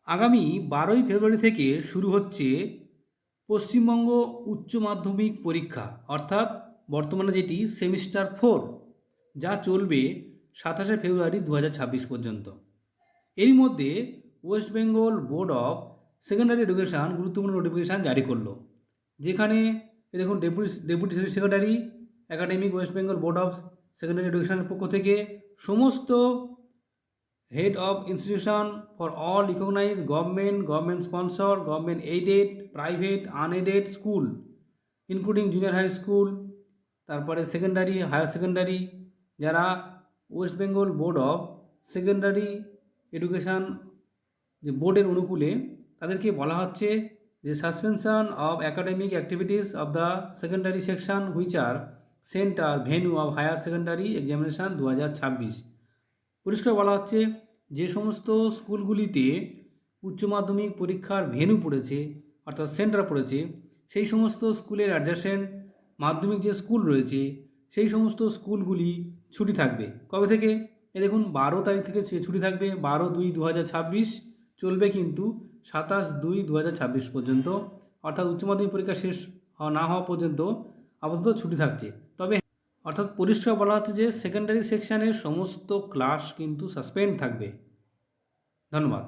আগামী 12ই ফেব্রুয়ারি থেকে শুরু হচ্ছে পশ্চিমবঙ্গ উচ্চ মাধ্যমিক পরীক্ষা, অর্থাৎ বর্তমানে যেটি সেমিস্টার 4, যা চলবে 27শে ফেব্রুয়ারি 2026 পর্যন্ত। এরই মধ্যে West Bengal board of secondary education গুরুত্বপূর্ণ নোটিফিকেশান জারি করলো, যেখানে দেখুন deputy secretary academic West Bengal board of secondary এডুকেশনের পক্ষ থেকে সমস্ত head of institution for all recognized government, government sponsor, government aided, private, unaided school, including junior high school, তারপরে সেকেন্ডারি, হায়ার সেকেন্ডারি, যারা West Bengal board of secondary education যে বোর্ডের অনুকূলে, তাদেরকে বলা হচ্ছে যে suspension of academic activities of the secondary section which are centre venue of higher secondary examination 2026। পরিষ্কার বলা হচ্ছে যে সমস্ত স্কুলগুলিতে উচ্চ মাধ্যমিক পরীক্ষার ভেন্যু পড়েছে, অর্থাৎ সেন্টার পড়েছে, সেই সমস্ত স্কুলের অ্যাডজাসেন্ট মাধ্যমিক যে স্কুল রয়েছে সেই সমস্ত স্কুলগুলি ছুটি থাকবে। কবে থেকে? দেখুন 12 তারিখ থেকে ছুটি থাকবে, 12/2/2026, চলবে কিন্তু 27/2/2026 পর্যন্ত, অর্থাৎ উচ্চ মাধ্যমিক পরীক্ষা শেষ না হওয়া পর্যন্ত আপাতত ছুটি থাকছে। তবে অর্থাৎ পরিষ্কার বলা হচ্ছে যে সেকেন্ডারি সেকশানের সমস্ত ক্লাস কিন্তু সাসপেন্ড থাকবে। ধন্যবাদ।